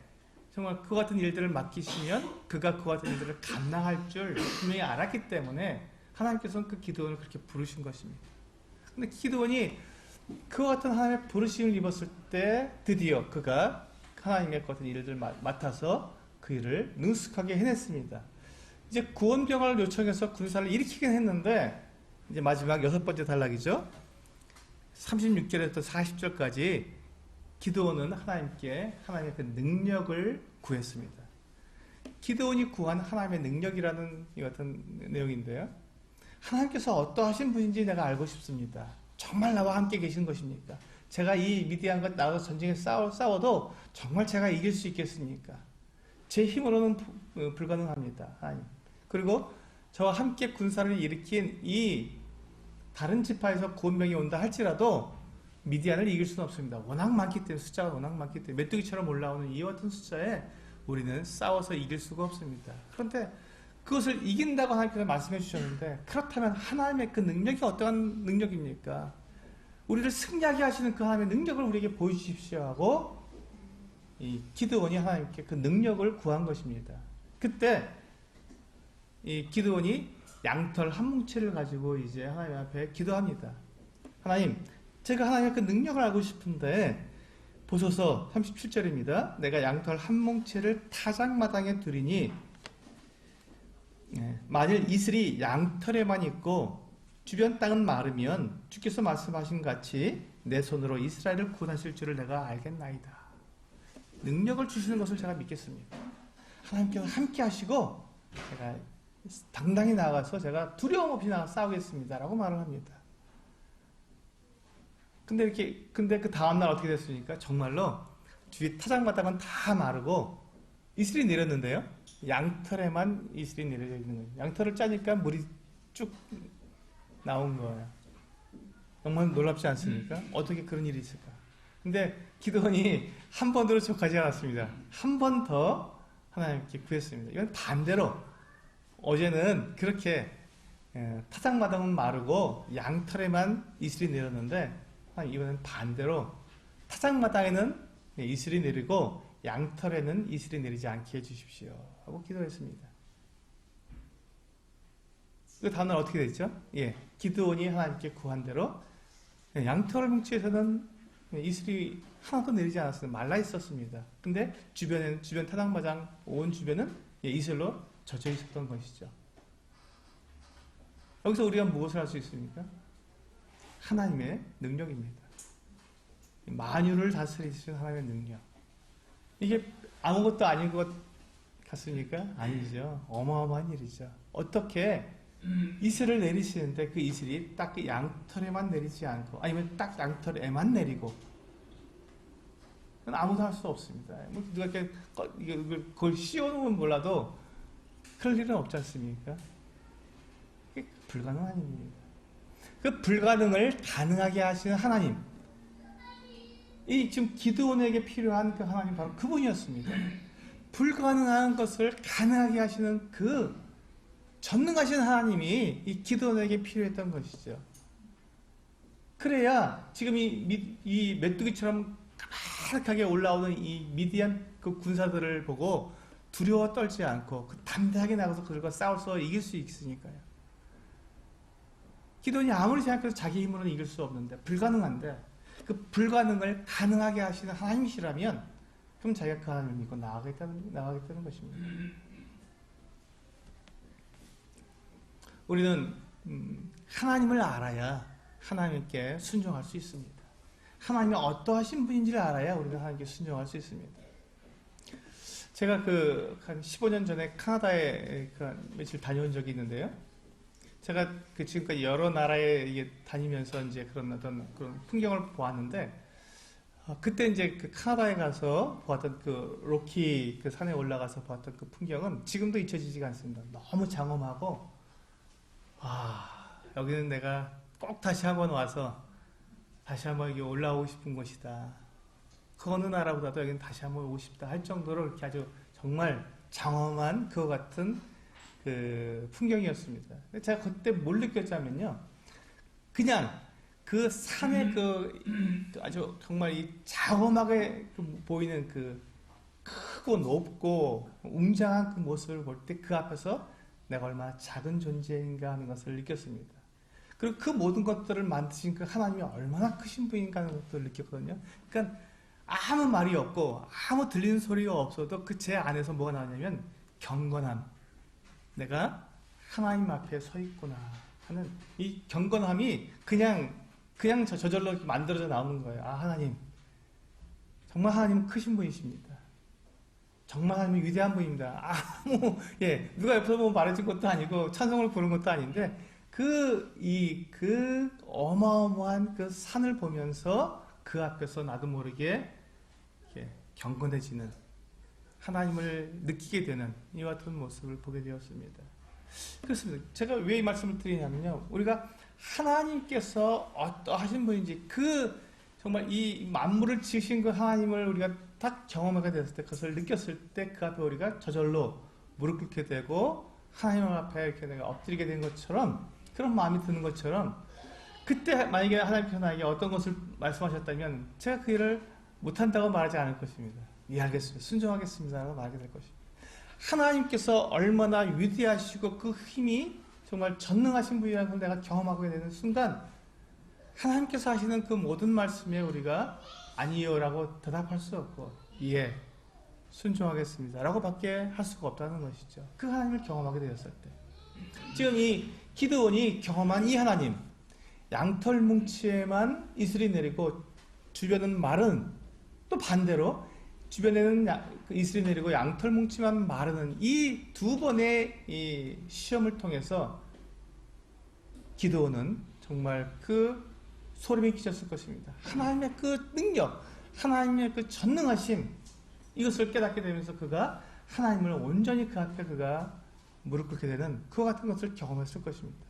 정말 그와 같은 일들을 맡기시면 그가 그와 같은 일들을 감당할 줄 분명히 알았기 때문에 하나님께서는 그 기드온을 그렇게 부르신 것입니다. 근데 기드온이 그와 같은 하나님의 부르심을 입었을 때 드디어 그가 하나님의 그 같은 일들을 맡아서 그 일을 능숙하게 해냈습니다. 이제 구원병을 요청해서 군사를 일으키긴 했는데 이제 마지막 6번째 단락이죠. 36절에서 40절까지 기드온은 하나님의 그 능력을 구했습니다. 기드온이 구한 하나님의 능력이라는 이 같은 내용인데요. 하나님께서 어떠하신 분인지 내가 알고 싶습니다. 정말 나와 함께 계신 것입니까? 제가 이 미디안과 나와서 전쟁에 싸워도 정말 제가 이길 수 있겠습니까? 제 힘으로는 불가능합니다. 하나님. 그리고 저와 함께 군사를 일으킨 이 다른 지파에서 구원병이 온다 할지라도 미디안을 이길 수는 없습니다. 워낙 많기 때문에, 숫자가 워낙 많기 때문에 메뚜기처럼 올라오는 이와 같은 숫자에 우리는 싸워서 이길 수가 없습니다. 그런데 그것을 이긴다고 하나님께서 말씀해 주셨는데, 그렇다면 하나님의 그 능력이 어떠한 능력입니까? 우리를 승리하게 하시는 그 하나님의 능력을 우리에게 보여주십시오 하고 이 기드온이 하나님께 그 능력을 구한 것입니다. 그때 이 기드온이 양털 한 뭉치를 가지고 이제 하나님 앞에 기도합니다. 하나님, 제가 하나님의 그 능력을 알고 싶은데 보소서. 37절입니다. 내가 양털 한 뭉치를 타작마당에 두리니 만일 이슬이 양털에만 있고 주변 땅은 마르면 주께서 말씀하신 같이 내 손으로 이스라엘을 구원하실 줄을 내가 알겠나이다. 능력을 주시는 것을 제가 믿겠습니다. 하나님께서 함께 하시고 제가 당당히 나가서 제가 두려움 없이 나가 싸우겠습니다 라고 말을 합니다. 근데 그 다음날 어떻게 됐습니까? 정말로 주위 타작마당은 다 마르고 이슬이 내렸는데요. 양털에만 이슬이 내려져 있는 거예요. 양털을 짜니까 물이 쭉 나온 거예요. 정말 놀랍지 않습니까? 어떻게 그런 일이 있을까? 근데 기드온이 한 번으로 족하지 않았습니다. 한 번 더 하나님께 구했습니다. 이건 반대로, 어제는 그렇게 타작마당은 마르고 양털에만 이슬이 내렸는데 이번엔 반대로 타작마당에는 이슬이 내리고 양털에는 이슬이 내리지 않게 해주십시오 하고 기도했습니다. 그 다음날 어떻게 됐죠? 기드온이 하나님께 구한 대로 양털 뭉치에서는 이슬이 하나도 내리지 않았어요. 말라 있었습니다. 근데 주변 타작마당 온 주변은 이슬로 젖어 있었던 것이죠. 여기서 우리가 무엇을 할 수 있습니까? 하나님의 능력입니다. 만유를 다스리시는 하나님의 능력. 이게 아무것도 아닌 것 같습니까? 아니죠. 어마어마한 일이죠. 어떻게 이슬을 내리시는데 그 이슬이 딱 그 양털에만 내리지 않고, 아니면 딱 양털에만 내리고, 그건 아무도 할 수 없습니다. 누가 그걸 씌워놓으면 몰라도 그럴 일은 없지 않습니까? 그게 불가능한 일입니다. 그 불가능을 가능하게 하시는 하나님, 이 지금 기드온에게 필요한 그 하나님 바로 그분이었습니다. 불가능한 것을 가능하게 하시는 그 전능하신 하나님이 이 기도원에게 필요했던 것이죠. 그래야 지금 이 메뚜기처럼 가득하게 올라오는 이 미디안 그 군사들을 보고 두려워 떨지 않고 담대하게 나가서 그들과 싸워서 이길 수 있으니까요. 기도원이 아무리 생각해도 자기 힘으로는 이길 수 없는데, 불가능한데, 그 불가능을 가능하게 하시는 하나님이시라면 그럼 자기가 그 하나님을 믿고 나가겠다는 것입니다. 우리는 하나님을 알아야 하나님께 순종할 수 있습니다. 하나님이 어떠하신 분인지를 알아야 우리가 하나님께 순종할 수 있습니다. 제가 한 15년 전에 카나다에 며칠 다녀온 적이 있는데요. 제가 지금까지 여러 나라에 다니면서 이제 그런 풍경을 보았는데, 그때 이제 카나다에 가서 보았던 로키 산에 올라가서 보았던 그 풍경은 지금도 잊혀지지가 않습니다. 너무 장엄하고, 여기는 내가 꼭 다시 한번 와서 다시 한번 여기 올라오고 싶은 곳이다. 그 어느 나라보다도 여기는 다시 한번 오고 싶다 할 정도로 이렇게 아주 정말 장엄한 그와 같은 그 풍경이었습니다. 제가 그때 뭘 느꼈냐면요. 그냥 그 산의 아주 정말 이 장엄하게 보이는 크고 높고 웅장한 그 모습을 볼 때 그 앞에서 내가 얼마나 작은 존재인가 하는 것을 느꼈습니다. 그리고 그 모든 것들을 만드신 그 하나님이 얼마나 크신 분인가 하는 것들을 느꼈거든요. 그러니까 아무 말이 없고 아무 들리는 소리가 없어도 그 제 안에서 뭐가 나오냐면 경건함. 내가 하나님 앞에 서 있구나 하는 이 경건함이 그냥 저절로 만들어져 나오는 거예요. 하나님. 정말 하나님은 크신 분이십니다. 정말 하나님은 위대한 분입니다. 누가 옆에서 보면 말해준 것도 아니고 찬송을 부르는 것도 아닌데 그 어마어마한 그 산을 보면서 그 앞에서 나도 모르게 경건해지는 하나님을 느끼게 되는 이와 같은 모습을 보게 되었습니다. 그렇습니다. 제가 왜 이 말씀을 드리냐면요. 우리가 하나님께서 어떠하신 분인지 정말 이 만물을 지으신 그 하나님을 우리가 딱 경험하게 됐을 때 그것을 느꼈을 때 그 앞에 우리가 저절로 무릎 꿇게 되고 하나님 앞에 이렇게 내가 엎드리게 된 것처럼 그런 마음이 드는 것처럼 그때 만약에 하나님께서 나에게 어떤 것을 말씀하셨다면 제가 그 일을 못한다고 말하지 않을 것입니다. 알겠습니다. 순종하겠습니다. 라고 말하게 될 것입니다. 하나님께서 얼마나 위대하시고 그 힘이 정말 전능하신 분이라는 걸 내가 경험하게 되는 순간 하나님께서 하시는 그 모든 말씀에 우리가 아니요 라고 대답할 수 없고 예, 순종하겠습니다 라고 밖에 할 수가 없다는 것이죠. 그 하나님을 경험하게 되었을 때 지금 이 기드온이 경험한 이 하나님, 양털 뭉치에만 이슬이 내리고 주변은 마른, 또 반대로 주변에는 이슬이 내리고 양털 뭉치만 마르는 이 두 번의 이 시험을 통해서 기드온은 정말 그 소름이 끼쳤을 것입니다. 하나님의 그 능력, 하나님의 그 전능하심, 이것을 깨닫게 되면서 그가 하나님을 온전히 그 앞에 그가 무릎 꿇게 되는 그와 같은 것을 경험했을 것입니다.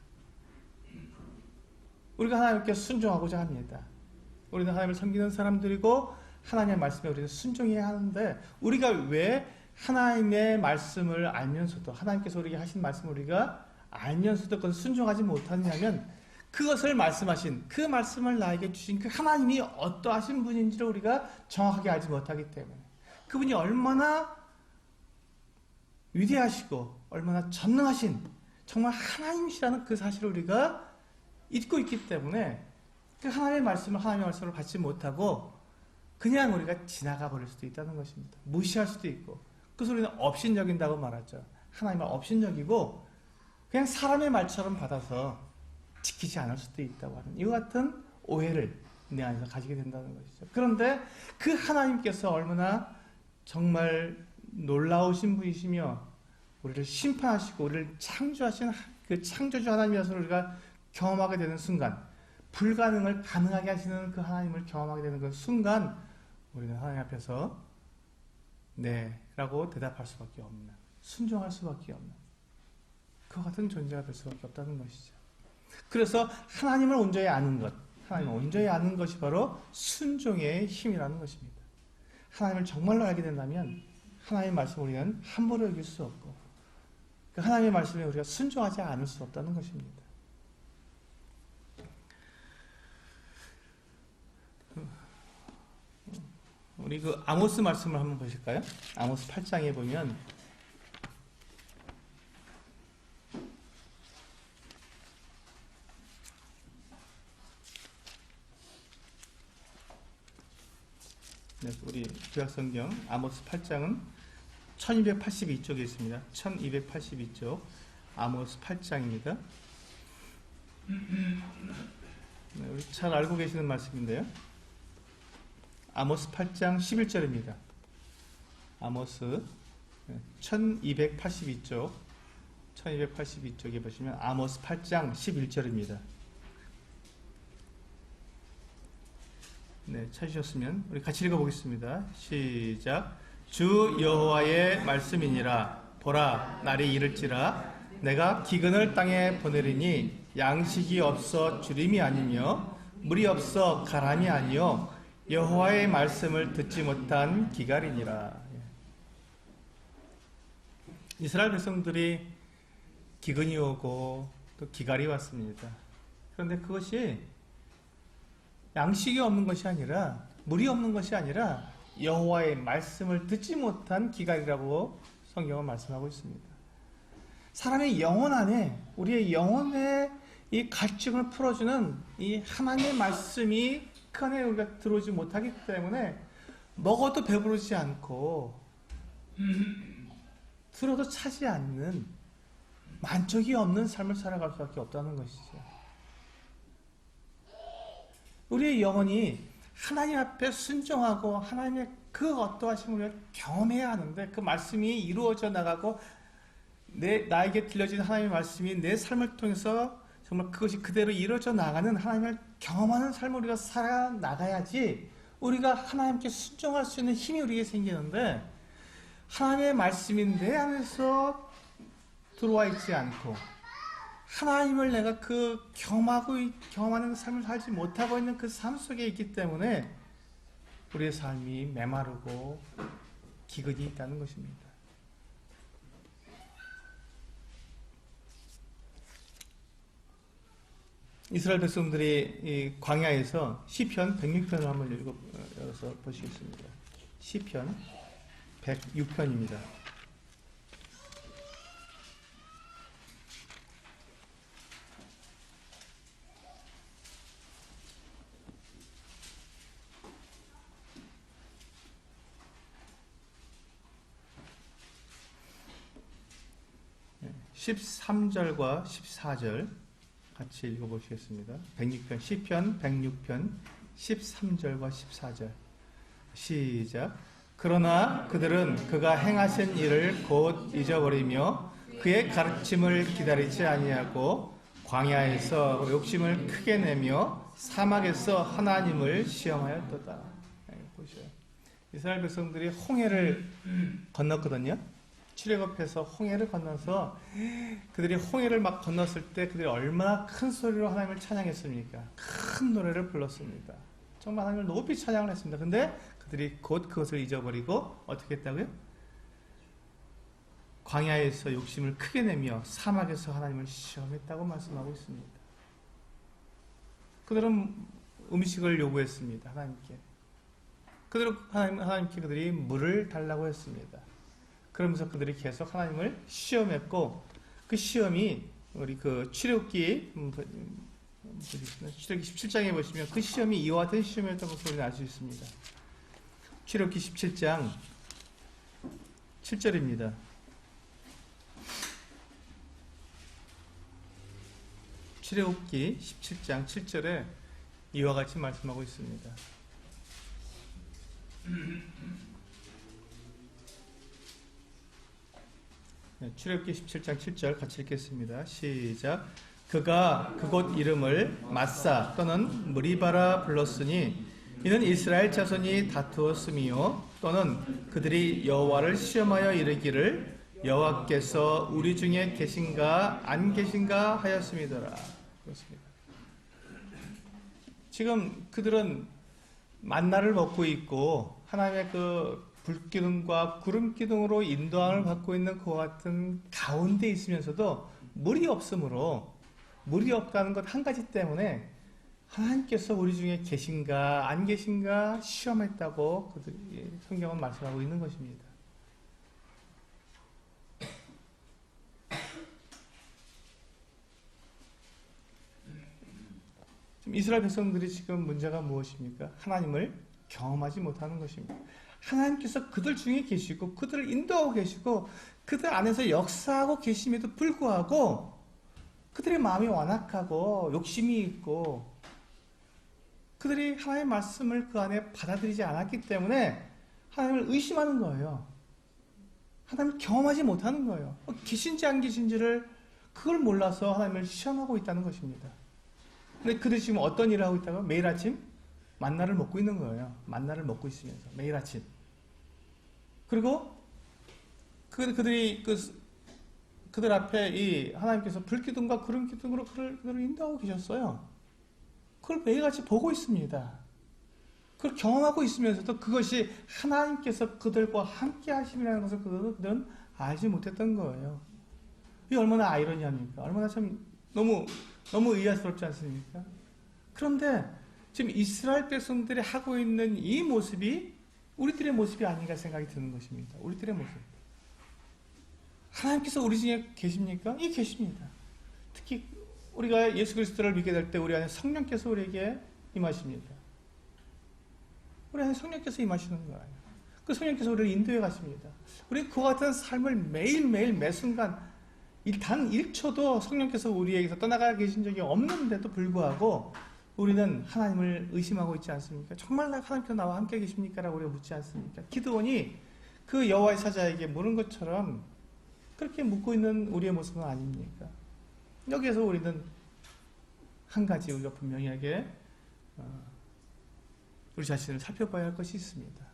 우리가 하나님께 순종하고자 합니다. 우리는 하나님을 섬기는 사람들이고 하나님의 말씀에 우리는 순종해야 하는데 우리가 왜 하나님의 말씀을 알면서도 하나님께서 우리에게 하신 말씀을 우리가 알면서도 그것을 순종하지 못하느냐면 그것을 말씀하신 그 말씀을 나에게 주신 그 하나님이 어떠하신 분인지를 우리가 정확하게 알지 못하기 때문에 그분이 얼마나 위대하시고 얼마나 전능하신 정말 하나님이시라는 그 사실을 우리가 잊고 있기 때문에 그 하나님의 말씀을 받지 못하고 그냥 우리가 지나가 버릴 수도 있다는 것입니다. 무시할 수도 있고 그래서 우리는 업신여긴다고 말하죠. 하나님을 업신여기고 그냥 사람의 말처럼 받아서 지키지 않을 수도 있다고 하는 이와 같은 오해를 내 안에서 가지게 된다는 것이죠. 그런데 그 하나님께서 얼마나 정말 놀라우신 분이시며 우리를 심판하시고 우리를 창조하신 그 창조주 하나님이라서 우리가 경험하게 되는 순간 불가능을 가능하게 하시는 그 하나님을 경험하게 되는 그 순간 우리는 하나님 앞에서 네 라고 대답할 수밖에 없는 순종할 수밖에 없는 그와 같은 존재가 될 수밖에 없다는 것이죠. 그래서 하나님을 온전히 아는 것 하나님을 온전히 아는 것이 바로 순종의 힘이라는 것입니다. 하나님을 정말로 알게 된다면 하나님의 말씀을 우리는 함부로 여길 수 없고 그 하나님의 말씀에 우리가 순종하지 않을 수 없다는 것입니다. 우리 그 아모스 말씀을 한번 보실까요? 아모스 8장에 보면 네, 우리 구약성경 아모스 8장은 1282쪽에 있습니다. 1282쪽 아모스 8장입니다. 네, 우리 잘 알고 계시는 말씀인데요. 아모스 8장 11절입니다. 아모스 1282쪽 1282쪽에 보시면 아모스 8장 11절입니다. 네, 찾으셨으면 우리 같이 읽어보겠습니다. 시작. 주 여호와의 말씀이니라. 보라, 날이 이를지라 내가 기근을 땅에 보내리니 양식이 없어 주림이 아니며 물이 없어 가람이 아니요 여호와의 말씀을 듣지 못한 기갈이니라. 이스라엘 백성들이 기근이 오고 또 기갈이 왔습니다. 그런데 그것이 양식이 없는 것이 아니라 물이 없는 것이 아니라 여호와의 말씀을 듣지 못한 기갈이라고 성경은 말씀하고 있습니다. 사람의 영혼 안에 우리의 영혼의 이 갈증을 풀어주는 이 하나님의 말씀이 그 안에 우리가 들어오지 못하기 때문에 먹어도 배부르지 않고 들어도 차지 않는 만족이 없는 삶을 살아갈 수밖에 없다는 것이죠. 우리의 영혼이 하나님 앞에 순종하고 하나님의 그 어떠하심을 우리가 경험해야 하는데 그 말씀이 이루어져 나가고 나에게 들려진 하나님의 말씀이 내 삶을 통해서 정말 그것이 그대로 이루어져 나가는 하나님을 경험하는 삶을 우리가 살아나가야지 우리가 하나님께 순종할 수 있는 힘이 우리에게 생기는데 하나님의 말씀이 내 안에서 들어와 있지 않고 하나님을 내가 경험하는 삶을 살지 못하고 있는 그 삶 속에 있기 때문에 우리의 삶이 메마르고 기근이 있다는 것입니다. 이스라엘 백성들이 이 광야에서 시편 106편을 한번 읽어서 보시겠습니다. 시편 106편입니다. 네, 13절과 14절 같이 읽어보시겠습니다. 106편, 시편 106편 13절과 14절 시작. 그러나 그들은 그가 행하신 일을 곧 잊어버리며 그의 가르침을 기다리지 아니하고 광야에서 욕심을 크게 내며 사막에서 하나님을 시험하였도다. 보세요. 이스라엘 백성들이 홍해를 건넜거든요. 출애굽해서 홍해를 건너서 그들이 홍해를 막 건넜을 때 그들이 얼마나 큰 소리로 하나님을 찬양했습니까? 큰 노래를 불렀습니다. 정말 하나님을 높이 찬양을 했습니다. 근데 그들이 곧 그것을 잊어버리고 어떻게 했다고요? 광야에서 욕심을 크게 내며 사막에서 하나님을 시험했다고 말씀하고 있습니다. 그들은 음식을 요구했습니다. 하나님께. 하나님께 그들이 물을 달라고 했습니다. 그러면서 그들이 계속 하나님을 시험했고 그 시험이 우리 그 출애굽기 17장에 보시면 그 시험이 이와 같은 시험이었던 것을 우리는 알 수 있습니다. 출애굽기 17장 7절입니다. 출애굽기 17장 7절에 이와 같이 말씀하고 있습니다. 출애굽기 17장 7절 같이 읽겠습니다. 시작. 그가 그곳 이름을 마사 또는 무리바라 불렀으니 이는 이스라엘 자손이 다투었음이요 또는 그들이 여호와를 시험하여 이르기를 여호와께서 우리 중에 계신가 안 계신가 하였음이더라. 그렇습니다. 지금 그들은 만나를 먹고 있고 하나님의 그 불기둥과 구름기둥으로 인도함을 받고 있는 그와 같은 가운데 있으면서도 물이 없으므로, 물이 없다는 것 한 가지 때문에 하나님께서 우리 중에 계신가 안 계신가 시험했다고 성경은 말씀하고 있는 것입니다. 지금 이스라엘 백성들이 지금 문제가 무엇입니까? 하나님을 경험하지 못하는 것입니다. 하나님께서 그들 중에 계시고 그들을 인도하고 계시고 그들 안에서 역사하고 계심에도 불구하고 그들의 마음이 완악하고 욕심이 있고 그들이 하나님의 말씀을 그 안에 받아들이지 않았기 때문에 하나님을 의심하는 거예요. 하나님을 경험하지 못하는 거예요. 계신지 안 계신지를 그걸 몰라서 하나님을 시험하고 있다는 것입니다. 근데 그들이 지금 어떤 일을 하고 있다고? 매일 아침 만나를 먹고 있는 거예요. 만나를 먹고 있으면서 매일 아침. 그리고 그들이 그들 앞에 이 하나님께서 불기둥과 구름기둥으로 그들을 인도하고 계셨어요. 그걸 매일같이 보고 있습니다. 그걸 경험하고 있으면서도 그것이 하나님께서 그들과 함께 하심이라는 것을 그들은 알지 못했던 거예요. 이게 얼마나 아이러니합니까? 얼마나 참 너무 의아스럽지 않습니까? 그런데 지금 이스라엘 백성들이 하고 있는 이 모습이 우리들의 모습이 아닌가 생각이 드는 것입니다. 우리들의 모습. 하나님께서 우리 중에 계십니까? 예, 계십니다. 특히 우리가 예수 그리스도를 믿게 될 때 우리 안에 성령께서 우리에게 임하십니다. 우리 안에 성령께서 임하시는 거예요. 그 성령께서 우리를 인도해 가십니다. 우리 그와 같은 삶을 매일매일 매순간 단 1초도 성령께서 우리에게서 떠나가 계신 적이 없는데도 불구하고 우리는 하나님을 의심하고 있지 않습니까? 정말 하나님께서 나와 함께 계십니까? 라고 우리가 묻지 않습니까? 기드온이 그 여호와의 사자에게 물은 것처럼 그렇게 묻고 있는 우리의 모습은 아닙니까? 여기에서 우리는 한 가지 우리가 분명하게 우리 자신을 살펴봐야 할 것이 있습니다.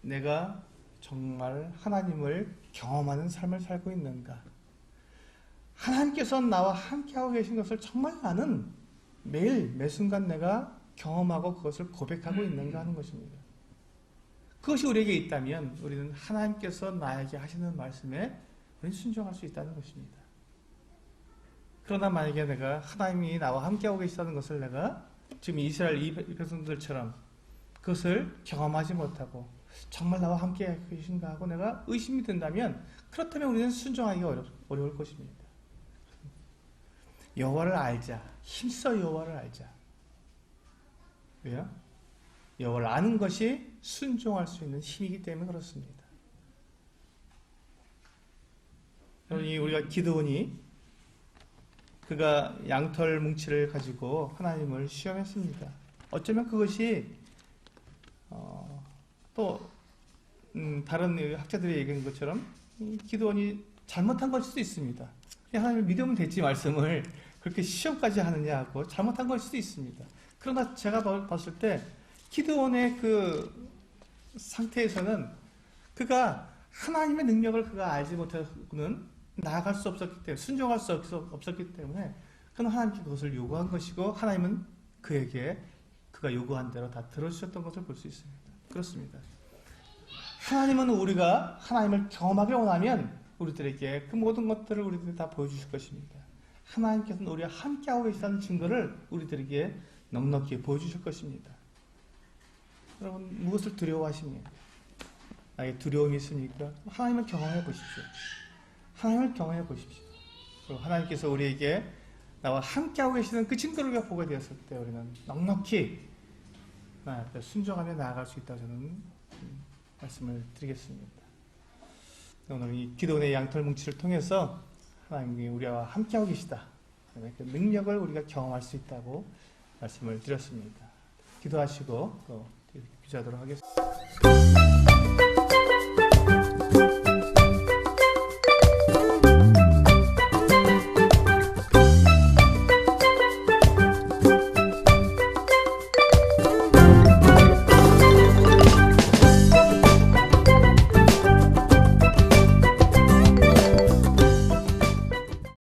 내가 정말 하나님을 경험하는 삶을 살고 있는가? 하나님께서 나와 함께하고 계신 것을 정말 나는 매일 매순간 내가 경험하고 그것을 고백하고 있는가 하는 것입니다. 그것이 우리에게 있다면 우리는 하나님께서 나에게 하시는 말씀에 우리는 순종할 수 있다는 것입니다. 그러나 만약에 내가 하나님이 나와 함께하고 계시다는 것을 내가 지금 이스라엘 이 백성들처럼 그것을 경험하지 못하고 정말 나와 함께 계신가 하고 내가 의심이 든다면 그렇다면 우리는 순종하기가 어려울 것입니다. 여호와를 알자. 힘써 여호와를 알자. 왜요? 여호와를 아는 것이 순종할 수 있는 힘이기 때문에 그렇습니다. 우리가 기드온이 그가 양털 뭉치를 가지고 하나님을 시험했습니다. 어쩌면 그것이 또 다른 학자들이 얘기한 것처럼 기드온이 잘못한 걸 수도 있습니다. 하나님을 믿으면 됐지 말씀을 그렇게 시험까지 하느냐 하고 잘못한 걸 수도 있습니다. 그러나 제가 봤을 때 기드온의 그 상태에서는 그가 하나님의 능력을 그가 알지 못하고는 나아갈 수 없었기 때문에 순종할 수 없었기 때문에 그는 하나님께 그것을 요구한 것이고 하나님은 그에게 그가 요구한 대로 다 들어주셨던 것을 볼 수 있습니다. 그렇습니다. 하나님은 우리가 하나님을 경험하기 원하면 우리들에게 그 모든 것들을 우리들이 다 보여주실 것입니다. 하나님께서는 우리와 함께하고 계시다는 증거를 우리들에게 넉넉히 보여주실 것입니다. 여러분 무엇을 두려워하십니까? 나에게 두려움이 있습니까? 하나님을 경험해 보십시오. 하나님을 경험해 보십시오. 그리고 하나님께서 우리에게 나와 함께하고 계시는 그 증거를 우리가 보게 되었을 때 우리는 넉넉히 순종하며 나아갈 수 있다고 저는 말씀을 드리겠습니다. 오늘 이 기도원의 양털 뭉치를 통해서 하나님이 우리와 함께하고 계시다. 그 능력을 우리가 경험할 수 있다고 말씀을 드렸습니다. 기도하시고 또 기도하도록 하겠습니다.